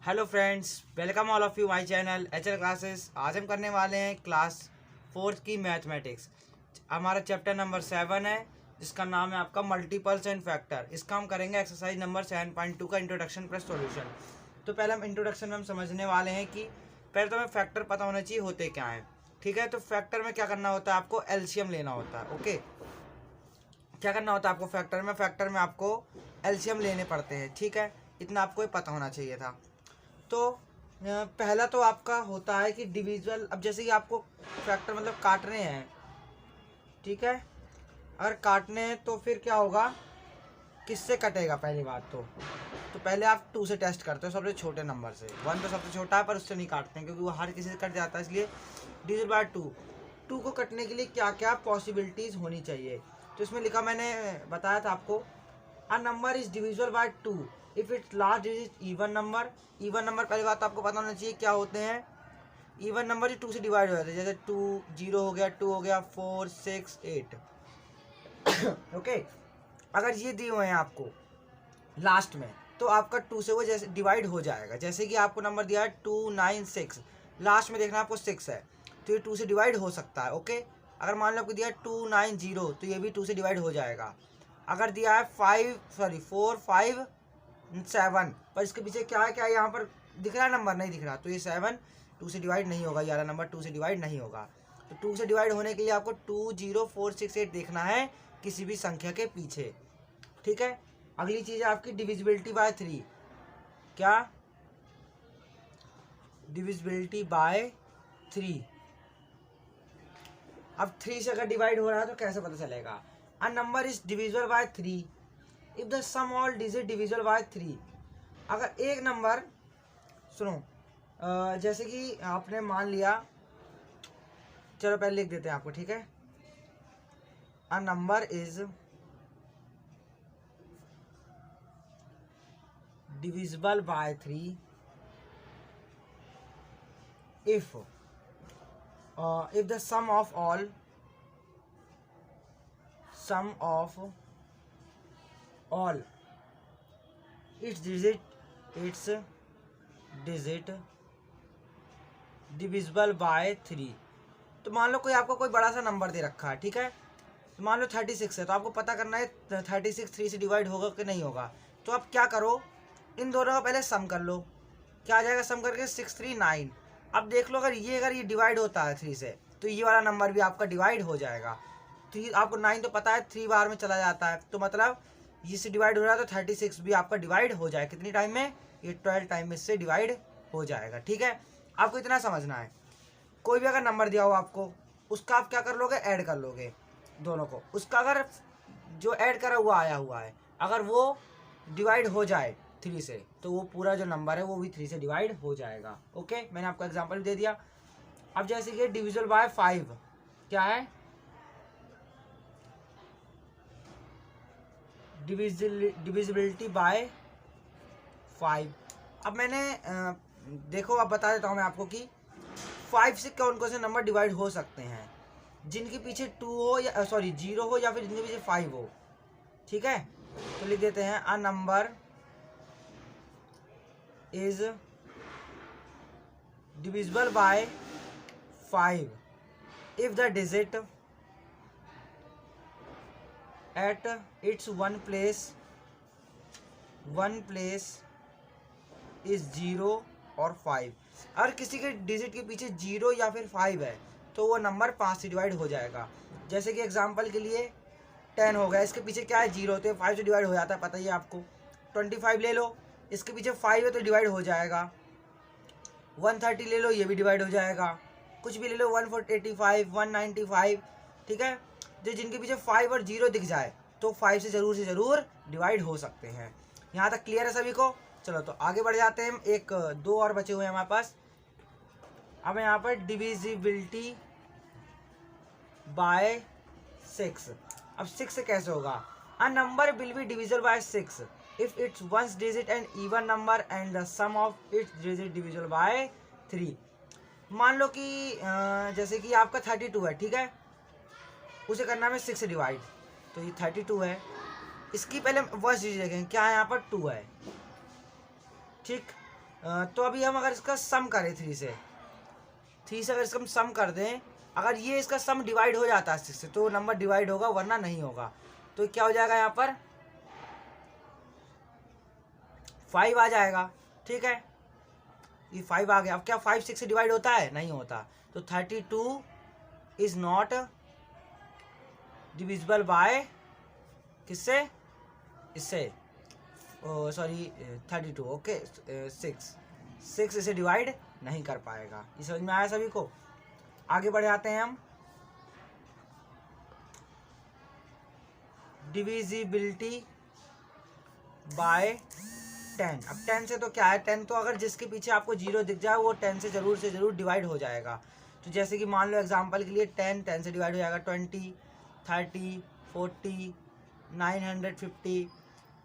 Hello friends, welcome all of you my channel HL classes. आज हम करने वाले हैं क्लास 4th की मैथमेटिक्स। हमारा चैप्टर नंबर 7 है जिसका नाम है आपका मल्टीपल्स एंड फैक्टर। इसका हम करेंगे एक्सरसाइज नंबर 7.2 का इंट्रोडक्शन प्लस सॉल्यूशन। तो पहले हम इंट्रोडक्शन में हम समझने वाले हैं कि पहले तो हमें फैक्टर पता होना चाहिए होते क्या हैं। ठीक है, तो फैक्टर में क्या करना होता है, आपको एलसीएम लेना होता है। ओके, क्या करना होता है आपको फैक्टर में आपको एलसीएम लेने पड़ते हैं। ठीक है, इतना आपको ही पता होना चाहिए था। तो पहला तो आपका होता है कि डिविजल। अब जैसे कि आपको फैक्टर मतलब काटने हैं, ठीक है, अगर काटने हैं तो फिर क्या होगा, किससे कटेगा पहली बात तो पहले आप 2 से टेस्ट करते हो, सबसे छोटे नंबर से। 1 तो सबसे छोटा है पर उससे नहीं काटते हैं क्योंकि वो हर किसी से कट जाता है, इसलिए डिविजल बाय 2 को कटने के लिए क्या क्या पॉसिबिलिटीज़ होनी चाहिए। तो इसमें लिखा, मैंने बताया था आपको, अ number is divisible bye 2 if it's last digit even number. Even number पहली बात आपको पता होना चाहिए क्या होते हैं। इवन नंबर जो 2 से डिवाइड हो जाते हैं, जैसे 2 0 हो गया, 2 हो गया, 4 6 8। ओके, अगर ये दिए हुए हैं आपको लास्ट में तो आपका 2 से वो जैसे डिवाइड हो जाएगा। जैसे कि आपको नंबर दिया है 2 9 6, लास्ट में देखना आपको 6 है तो ये 2 से डिवाइड हो सकता है। ओके, अगर मान लो आपको दिया है 2 9 0 तो ये भी 2 से डिवाइड हो जाएगा। अगर दिया है 4 5 7 पर इसके पीछे क्या है, क्या यहाँ पर दिख रहा है नंबर, नहीं दिख रहा, तो ये 7 2 से डिवाइड नहीं होगा। 11 नंबर 2 से डिवाइड नहीं होगा। तो 2 से डिवाइड होने के लिए आपको 2 0 4 6 8 देखना है किसी भी संख्या के पीछे। ठीक है, अगली चीज़ है आपकी डिविजिबिलिटी बाय 3। क्या? Divisibility bye 3। अब 3 से अगर डिवाइड हो रहा है तो कैसे पता चलेगा? A number is divisible by 3 if the sum all digit divisible by 3। अगर एक नंबर, सुनो, जैसे कि आपने मान लिया, चलो पहले लिख देते हैं आपको, ठीक है। अ number is divisible by 3 if the sum of all its digit divisible by 3। तो मान लो कोई आपको कोई बड़ा सा नंबर दे रखा है, ठीक है, तो मान लो 36 है, तो आपको पता करना है 36 3 से डिवाइड होगा कि नहीं होगा। तो आप क्या करो, इन दोनों का पहले सम कर लो। क्या आ जाएगा सम करके? 6 3 9। अब देख लो, अगर ये डिवाइड होता है 3 से तो ये वाला नंबर भी आपका डिवाइड हो जाएगा। तो आपको 9 तो पता है 3 बार में चला जाता है, तो मतलब इससे डिवाइड हो रहा है तो 36 भी आपका डिवाइड हो जाएगा। कितनी टाइम में? ये 12 टाइम में इससे डिवाइड हो जाएगा। ठीक है, आपको इतना समझना है। कोई भी अगर नंबर दिया हो आपको, उसका आप क्या कर लोगे, ऐड कर लोगे दोनों को। उसका अगर जो ऐड करा हुआ आया हुआ है, अगर वो डिवाइड हो जाए 3 से तो वो पूरा जो नंबर है वो भी 3 से डिवाइड हो जाएगा। ओके, मैंने आपको एग्जांपल भी दे दिया। अब जैसे कि डिविजिबल बाय 5, क्या है? Divisibility bye 5। अब मैंने देखो, अब बता देता हूँ मैं आपको कि 5 से कौन कौन से नंबर डिवाइड हो सकते हैं, जिनके पीछे 2 हो या 0 हो, या फिर जिनके पीछे 5 हो। ठीक है, तो लिख देते हैं, अ number is divisible bye 5 if the digit at its one place is 0 और 5। अगर किसी के डिजिट के पीछे 0 या फिर 5 है तो वो नंबर 5 से डिवाइड हो जाएगा। जैसे कि एग्जांपल के लिए 10 हो गया, इसके पीछे क्या है? 0, तो 5 से डिवाइड हो जाता है, पता ही है आपको। 25 ले लो, इसके पीछे 5 है तो डिवाइड हो जाएगा। 130 ले लो, ये भी डिवाइड हो जाएगा। कुछ भी ले लो, 185 195। ठीक है, जो जिनके पीछे 5 और 0 दिख जाए तो 5 से ज़रूर डिवाइड हो सकते हैं। यहाँ तक क्लियर है सभी को? चलो तो आगे बढ़ जाते हैं। एक 2 और बचे हुए हैं हमारे पास। अब यहाँ पर डिविजिबिलिटी बाय 6। अब 6 से कैसे होगा? A number will be divisible by 6 if its one digit and even number and the sum of its digit divisible by 3। मान लो कि जैसे कि आपका 32 है, ठीक है, उसे करना है 6 से डिवाइड, तो ये 32 है। इसकी पहले फर्स्ट डिजिट देखें, क्या है यहाँ पर? 2 है। ठीक, तो अभी हम अगर इसका सम करें 3 से अगर इसका हम सम कर दें, अगर ये इसका सम डिवाइड हो जाता है 6 से तो नंबर डिवाइड होगा, वरना नहीं होगा। तो क्या हो जाएगा यहाँ पर 5 आ जाएगा। ठीक है, ये 5 आ गया। अब क्या 5 6 से डिवाइड होता है? नहीं होता। तो 32 इज नॉट डिविजिबल बाय किससे? इससे, सॉरी 32, ओके 6 इसे डिवाइड नहीं कर पाएगा। ये समझ में आया सभी को? आगे बढ़ जाते हैं हम। Divisibility bye 10। अब 10 से तो क्या है, 10 तो अगर जिसके पीछे आपको 0 दिख जाए वो 10 से जरूर डिवाइड हो जाएगा। तो जैसे कि मान लो एग्जांपल के लिए 10 से डिवाइड हो जाएगा 20, 30, 40, 950,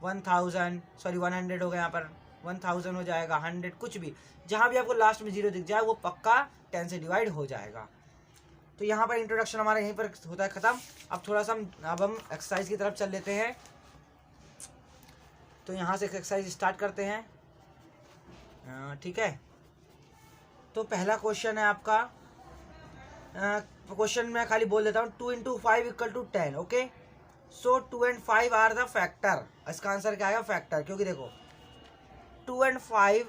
1000, सॉरी 100 हो गया यहाँ पर, 1000 हो जाएगा, 100, कुछ भी जहाँ भी आपको लास्ट में 0 दिख जाए वो पक्का 10 से डिवाइड हो जाएगा। तो यहाँ पर इंट्रोडक्शन हमारा यहीं पर होता है ख़त्म। अब थोड़ा सा हम एक्सरसाइज की तरफ चल लेते हैं। तो यहाँ से एक्सरसाइज स्टार्ट करते हैं। ठीक है, तो पहला क्वेश्चन है आपका, क्वेश्चन में खाली बोल देता हूँ, 2 × 5 = 10। Okay, so 2 and 5 are the factor. इसका आंसर क्या आएगा? फैक्टर, क्योंकि देखो 2 and 5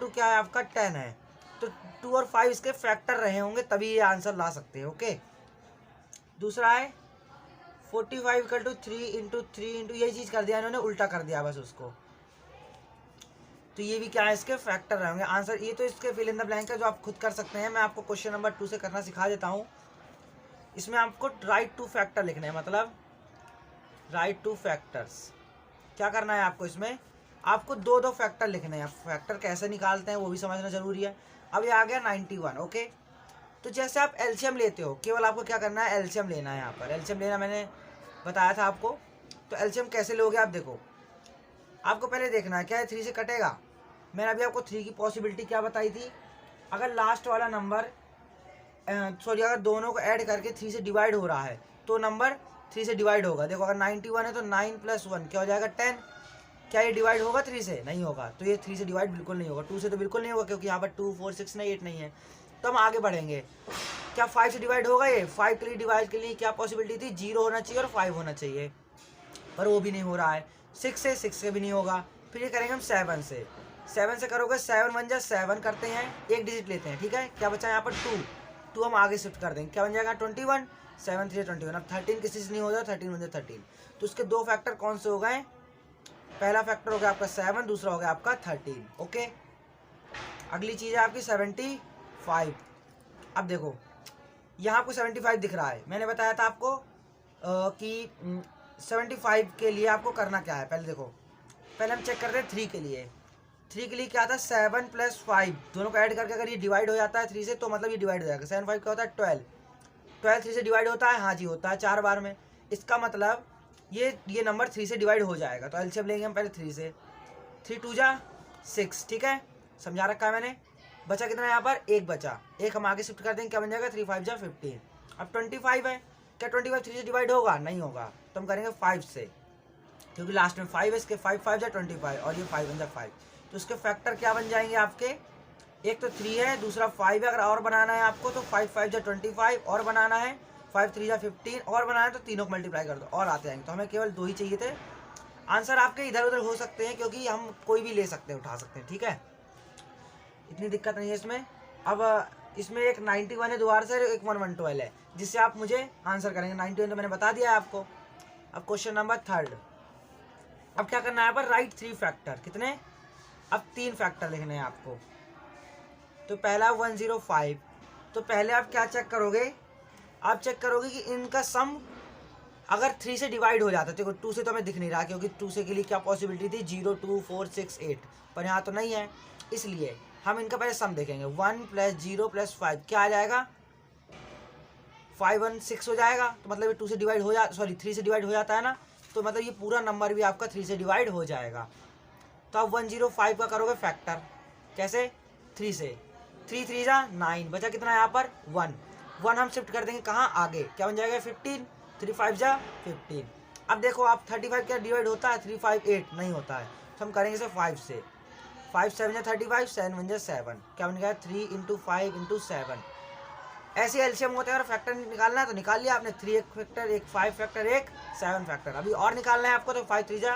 = क्या है आपका? 10 है। तो 2 और 5 इसके फैक्टर रहे होंगे तभी ये आंसर ला सकते हैं। ओके, दूसरा है 45 = 3 × 3 यही चीज़ कर दिया इन्होंने, उल्टा कर दिया बस उसको। तो ये भी क्या है? इसके फैक्टर रहेंगे। आंसर ये तो इसके फिल इन द ब्लैंक है जो आप खुद कर सकते हैं। मैं आपको क्वेश्चन नंबर 2 से करना सिखा देता हूँ। इसमें आपको राइट टू फैक्टर लिखने हैं, मतलब राइट टू फैक्टर्स। क्या करना है आपको? इसमें आपको दो फैक्टर लिखने हैं। फैक्टर कैसे निकालते हैं वो भी समझना जरूरी है। अब ये आ गया 91। ओके, तो जैसे आप एलसीएम लेते हो, केवल आपको क्या करना है? एलसीएम लेना है। यहाँ पर एलसीएम लेना मैंने बताया था आपको। तो एलसीएम कैसे लोगे आप? देखो, आपको पहले देखना है क्या है 3 से कटेगा। मैंने अभी आपको 3 की पॉसिबिलिटी क्या बताई थी? अगर लास्ट वाला नंबर सॉरी अगर दोनों को ऐड करके 3 से डिवाइड हो रहा है तो नंबर 3 से डिवाइड होगा। देखो, अगर 91 है तो 9 + 1 क्या हो जाएगा? 10। क्या ये डिवाइड होगा 3 से? नहीं होगा। तो ये 3 से डिवाइड बिल्कुल नहीं होगा। 2 से तो बिल्कुल नहीं होगा, क्योंकि यहाँ पर 2, 4, 6 नहीं, 8 नहीं है। तो हम आगे बढ़ेंगे। क्या 5 से डिवाइड होगा? ये 5 के लिए डिवाइड के लिए क्या पॉसिबिलिटी थी? 0 होना चाहिए और 5 होना चाहिए, पर वो भी नहीं हो रहा है। 6 से भी नहीं होगा। फिर ये करेंगे हम 7 से। 7 से करोगे 7 × 1 = 7 करते हैं, एक डिजिट लेते हैं। ठीक है, क्या बचा यहाँ पर? 2 हम आगे शिफ्ट कर देंगे। क्या बन जाएगा? 21। 7 × 3 = 21। अब 13 किसी से नहीं हो जाए, 13 × 1 = 13। तो उसके दो फैक्टर कौन से हो गए? पहला फैक्टर हो गया आपका 7, दूसरा हो गया आपका 13। ओके, अगली चीज़ है आपकी 75। अब देखो, यहाँ आपको 75 दिख रहा है। मैंने बताया था आपको कि 75 के लिए आपको करना क्या है। पहले देखो, पहले हम चेक करते हैं 3 के लिए। 3 के लिए क्या था? 7 + 5 दोनों को ऐड करके अगर ये डिवाइड हो जाता है 3 से तो मतलब ये डिवाइड हो जाएगा। 7 5 क्या होता है? 12। 12 3 से डिवाइड होता है? हाँ जी होता है, 4 बार में। इसका मतलब ये नंबर 3 से डिवाइड हो जाएगा। तो एलसीएम लेंगे हम पहले 3 से। 3 × 2 = 6। ठीक है, समझा रखा है मैंने। बचा कितना यहाँ पर? 1 बचा। एक हम आगे शिफ्ट कर देंगे, क्या बन जाएगा? 3 × 5 = 15। अब 25 है। क्या 25 3 से डिवाइड होगा? नहीं होगा। तो हम करेंगे 5 से, क्योंकि लास्ट में 5 है। इसके 5 5 = 25 और ये 5 × 5। तो उसके फैक्टर क्या बन जाएंगे आपके? एक तो 3 है, दूसरा 5 है। अगर और बनाना है आपको तो 5 5 = 25 और बनाना है, 5 3 = 15 और बनाना है, तो तीनों को मल्टीप्लाई कर दो और आते जाएंगे। तो हमें केवल 2 ही चाहिए थे। आंसर आपके इधर उधर हो सकते हैं, क्योंकि हम कोई भी ले सकते हैं, उठा सकते हैं। ठीक है, इतनी दिक्कत नहीं है इसमें। अब इसमें एक 91 है दोबारा से, एक 1112 है, जिससे आप मुझे आंसर करेंगे। 91 तो मैंने बता दिया है आपको। अब क्वेश्चन नंबर 3। अब क्या करना है यहाँ पर? Right 3 factor. कितने? अब 3 फैक्टर लिखने हैं आपको। तो पहला 105। तो पहले आप क्या चेक करोगे? आप चेक करोगे कि इनका सम अगर 3 से डिवाइड हो जाता है। देखो 2 से तो हमें दिख नहीं रहा, क्योंकि 2 से के लिए क्या पॉसिबिलिटी थी? 0 2 4 6 8, पर यहाँ तो नहीं है। इसलिए हम इनका पहले सम देखेंगे। 1 + 0 + 5 क्या आ जाएगा? 5 1 6 हो जाएगा। तो मतलब ये 2 से डिवाइड हो 3 से डिवाइड हो जाता है ना, तो मतलब ये पूरा नंबर भी आपका 3 से डिवाइड हो जाएगा। तो आप 105 का करोगे फैक्टर। कैसे? 3 से। 3 3 = 9। बचा कितना यहाँ पर? 1 हम शिफ्ट कर देंगे कहाँ? आगे। क्या बन जाएगा? 15। 3 5 = 15। अब देखो आप 35 क्या डिवाइड होता है? 3 5 8 नहीं होता है। तो हम करेंगे इसे 5 से। 5 7 जा 35, 7 1 जा 7, क्या बन गया 3 × 5 × 7। ऐसे एलसीएम होते हैं और फैक्टर निकालना है तो निकाल लिया आपने, 3 एक फैक्टर, एक 5 फैक्टर, एक 7 फैक्टर। अभी और निकालना है आपको तो 5 3 जा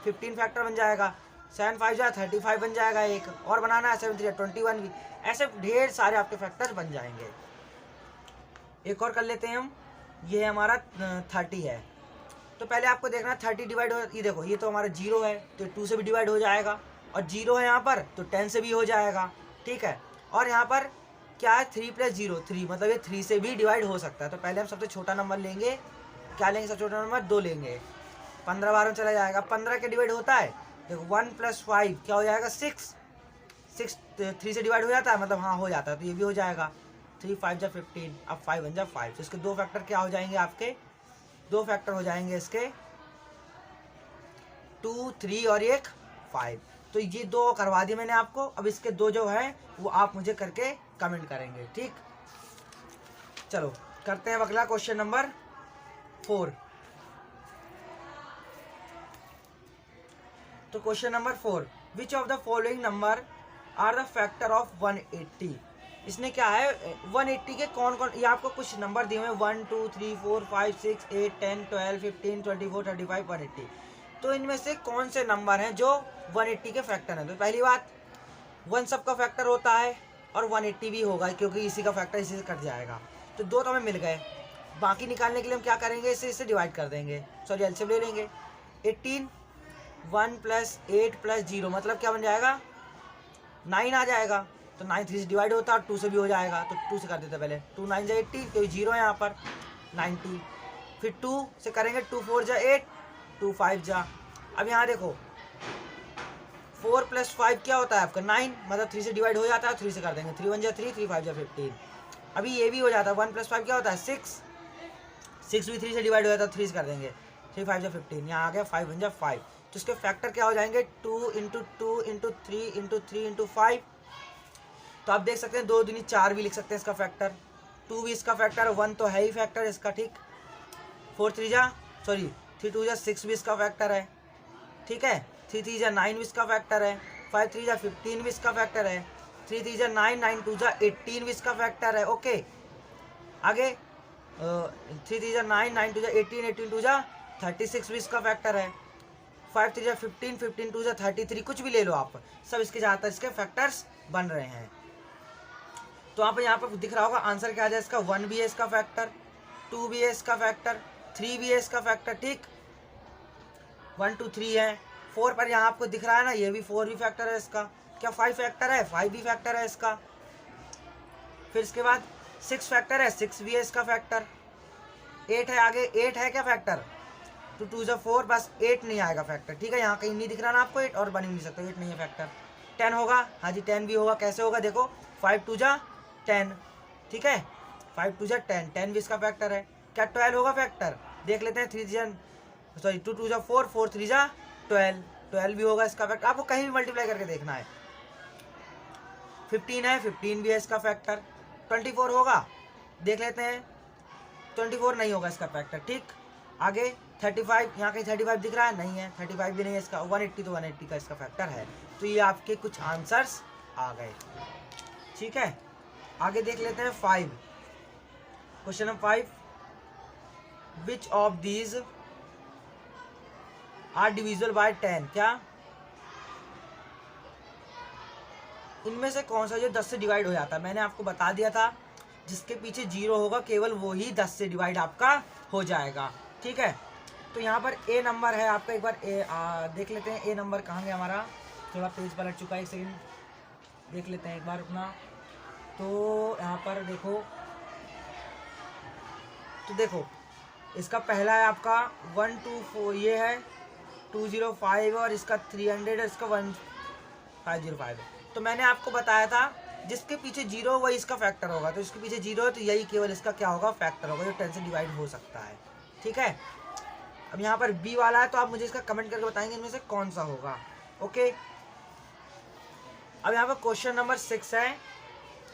15 फैक्टर बन जाएगा, 7 5 जा 35 बन जाएगा, एक और बनाना है 7 3 जा 21 भी। ऐसे ढेर सारे आपके फैक्टर बन जाएंगे। एक और कर लेते हैं हम, ये हमारा 30 है। तो पहले आपको देखना 30 डिवाइड हो, ये देखो ये तो हमारा 0 है तो 2 से भी डिवाइड हो जाएगा, और 0 है यहाँ पर तो 10 से भी हो जाएगा, ठीक है। और यहाँ पर क्या है 3 + 0 3, मतलब ये 3 से भी डिवाइड हो सकता है। तो पहले हम सबसे छोटा नंबर लेंगे, क्या लेंगे सबसे छोटा नंबर 2 लेंगे, 15 बार में चला जाएगा। 15 के डिवाइड होता है, देखो 1 + 5 क्या हो जाएगा 6, 6 3 से डिवाइड हो जाता है, मतलब हाँ हो जाता है, तो ये भी हो जाएगा 3 5 जा 15, अब 5 1 जा 5। तो इसके 2 फैक्टर क्या हो जाएंगे आपके, 2 फैक्टर हो जाएंगे इसके 2 3 और एक 5। तो ये 2 करवा दिए मैंने आपको। अब इसके 2 जो है वो आप मुझे करके कमेंट करेंगे, ठीक। चलो करते हैं अगला क्वेश्चन नंबर 4। तो question number 4, which of the following number are the factor of 180। इसने क्या है 180 के कौन कौन, ये आपको कुछ नंबर दिए हुए हैं 1 2 3 4 5 6 8 10 12 15 24 35 180। तो इनमें से कौन से नंबर हैं जो 180 के फैक्टर हैं। तो पहली बात 1 सबका फैक्टर होता है और 180 भी होगा, क्योंकि इसी का फैक्टर इसी से कट जाएगा। तो 2 तो हमें मिल गए, बाकी निकालने के लिए हम क्या करेंगे, इसे डिवाइड कर देंगे, सॉरी एलसीएम ले लेंगे। 18 1 + 8 + 0 मतलब क्या बन जाएगा 9 आ जाएगा। तो 9 3 से डिवाइड होता है और 2 से भी हो जाएगा, तो 2 से कर देते पहले, 2 9 जा 80, क्योंकि 0 है यहाँ पर 90। फिर 2 से करेंगे, 2 4 जा 8, 2 5 जा। अब यहाँ देखो 4 + 5 क्या होता है आपका 9, मतलब 3 से डिवाइड हो जाता है, 3 से कर देंगे, 3 1 जा 3, 3 5 जा 15। अभी ये भी हो जाता है 1 + 5 क्या होता है 6, 6 भी 3 से डिवाइड हो जाता है, 3 से कर देंगे, 3 5 जा 15। यहाँ आ गया 5 1 जा 5। तो इसके फैक्टर क्या हो जाएंगे 2 × 2 × 3 × 3 × 5। तो आप देख सकते हैं 2 दूनी 4 भी लिख सकते हैं इसका फैक्टर, 2 भी इसका फैक्टर, 1 तो है ही फैक्टर इसका, ठीक। 3 2 जा 6 भी इसका फैक्टर है, ठीक है। 3 3 जा 9 भी इसका फैक्टर है, 5 3 जा 15 भी इसका फैक्टर है, 3 3 जा 9 9 2 जा 18 भी इसका फैक्टर है, ओके। आगे 3 3 जा 9 9 2 जा 18 18 2 जा 36 भी इसका फैक्टर है, 5 3 जा 15 15 2 जा 33, कुछ भी ले लो आप, सब इसके ज़्यादातर इसके फैक्टर्स बन रहे हैं। तो आप यहाँ पर दिख रहा होगा आंसर क्या आ जाए इसका, 1 भी है इसका फैक्टर, 2 भी है इसका फैक्टर, 3 भी है इसका फैक्टर, ठीक। 1 2 3 है, 4 पर यहाँ आपको दिख रहा है ना, ये भी 4 भी फैक्टर है इसका। क्या 5 फैक्टर है, 5 भी फैक्टर है इसका। फिर इसके बाद 6 फैक्टर है, 6 भी है इसका फैक्टर। 8 है, आगे 8 है क्या फैक्टर, 2 2 जा 4, बस 8 नहीं आएगा फैक्टर, ठीक है। यहाँ कहीं नहीं दिख रहा ना आपको 8, और बन ही नहीं सकता, 8 नहीं है फैक्टर। 10 होगा, हाँ जी 10 भी होगा, कैसे होगा देखो 5 2 जा 10, ठीक है, 5 2 जा 10, 10 भी इसका फैक्टर है। क्या 12 होगा फैक्टर, देख लेते हैं, 2 2 जा 4, 4 3 जा 12, 12 भी होगा इसका फैक्टर, आपको कहीं भी मल्टीप्लाई करके देखना है। 15 है, 15 भी है इसका फैक्टर। 24 होगा, देख लेते हैं, 24 नहीं होगा इसका फैक्टर, ठीक। आगे 35, यहाँ कहीं 35 दिख रहा है, नहीं है, 35 भी नहीं है इसका। 180 तो 180 का इसका फैक्टर है। तो ये आपके कुछ आंसर्स आ गए, ठीक है। आगे देख लेते हैं 5, question number 5, which of these are divisible by 10। क्या इनमें से कौन सा जो 10 से डिवाइड हो जाता है, मैंने आपको बता दिया था जिसके पीछे 0 होगा केवल वो ही 10 से डिवाइड आपका हो जाएगा, ठीक है। तो यहाँ पर ए नंबर है आपका, एक बार देख लेते हैं ए नंबर कहाँ गया हमारा, थोड़ा पेज पलट चुका है, एक सेकंड देख लेते हैं एक बार अपना। तो यहाँ पर देखो, तो देखो इसका पहला है आपका 124, ये है 205 और इसका 300 है, इसका 1505 है। तो मैंने आपको बताया था जिसके पीछे 0 वही इसका फैक्टर होगा, तो इसके पीछे 0 है तो यही केवल इसका क्या होगा फैक्टर होगा, जो 10 से डिवाइड हो सकता है, ठीक है। अब यहाँ पर बी वाला है, तो आप मुझे इसका कमेंट करके बताएंगे इनमें से कौन सा होगा, ओके। अब यहाँ पर क्वेश्चन नंबर 6 है,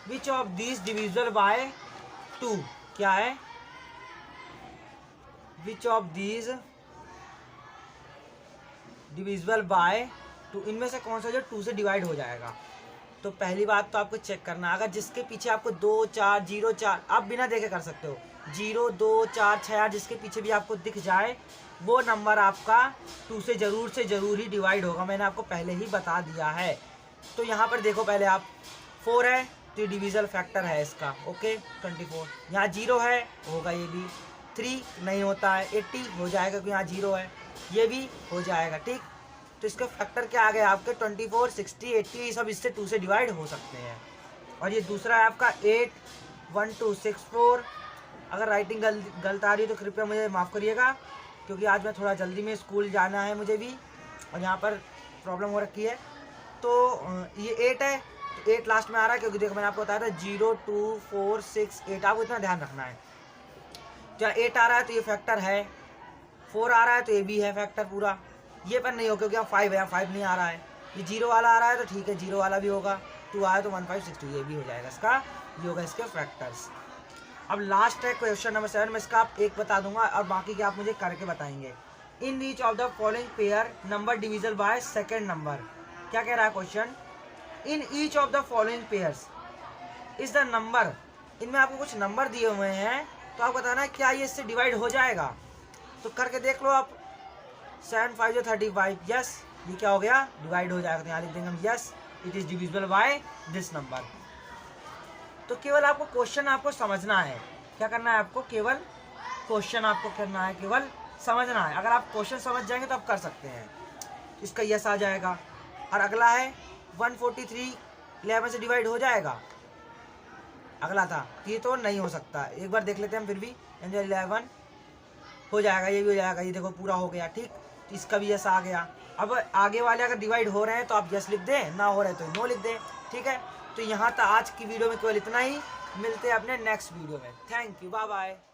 which of this divisible by 2। क्या है, which of this divisible by 2 इनमें से कौन सा जो 2 से डिवाइड हो जाएगा। तो पहली बात तो आपको चेक करना, अगर जिसके पीछे आपको 2 4 0 4 आप बिना देखे कर सकते हो, 0 2 4 6 8 जिसके पीछे भी आपको दिख जाए वो नंबर आपका 2 से ज़रूर ही डिवाइड होगा। मैंने आपको पहले ही बता दिया है। तो यहाँ पर देखो, पहले आप 4 है तो ये डिविजल फैक्टर है इसका, ओके 24। यहाँ 0 है, होगा ये भी। 3 नहीं होता है, 80 हो जाएगा क्योंकि यहाँ 0 है, ये भी हो जाएगा, ठीक। तो इसका फैक्टर क्या आ गया आपके 24 60 80, ये सब इससे 2 से डिवाइड हो सकते हैं। और ये दूसरा है आपका 8 1 2 6 4। अगर राइटिंग गलत आ रही है तो कृपया मुझे माफ़ करिएगा, क्योंकि आज मैं थोड़ा जल्दी में स्कूल जाना है मुझे भी, और यहाँ पर प्रॉब्लम हो रखी है। तो ये 8 है, तो 8 लास्ट में आ रहा है, क्योंकि देखो मैंने आपको बताया था 0 2 4 6 8, आपको इतना ध्यान रखना है। तो 8 आ रहा है तो ये फैक्टर है, 4 आ रहा है तो ये भी है फैक्टर पूरा। ये पर नहीं हो क्योंकि यहाँ 5 है, यहाँ 5 नहीं आ रहा है। ये 0 वाला आ रहा है तो ठीक है, 0 वाला भी होगा। 2 आया तो 1 5 6 2, ये भी हो जाएगा इसका, ये होगा इसके फैक्टर्स। अब लास्ट है क्वेश्चन नंबर 7 में, इसका आप एक बता दूंगा और बाकी के आप मुझे करके बताएंगे। In each of the following pair number divisible by second number. क्या कह रहा है question, in each of the following pairs is the number. इनमें आपको कुछ नंबर दिए हुए हैं, तो आप बताना क्या ये इससे डिवाइड हो जाएगा। तो करके देख लो आप। 7 5 35, यस, ये क्या हो गया, डिवाइड हो जाएगा। तो यहाँ लिख देंगे हम yes, it is divisible by this number. तो केवल आपको क्वेश्चन आपको समझना है, क्या करना है आपको, केवल क्वेश्चन आपको करना है, केवल समझना है। अगर आप क्वेश्चन समझ जाएंगे तो आप कर सकते हैं। इसका यस आ जाएगा। और अगला है 143 11 से डिवाइड हो जाएगा, अगला था, ये तो नहीं हो सकता। एक बार देख लेते हैं हम फिर भी। 11 हो जाएगा, ये भी हो जाएगा, ये देखो पूरा हो गया, ठीक। तो इसका भी यस आ गया। अब आगे वाले अगर डिवाइड हो रहे हैं तो आप यस लिख दें, ना हो रहे तो नो लिख दें, ठीक है। तो यहाँ तक आज की वीडियो में केवल इतना ही। मिलते हैं अपने नेक्स्ट वीडियो में। Thank you, bye bye.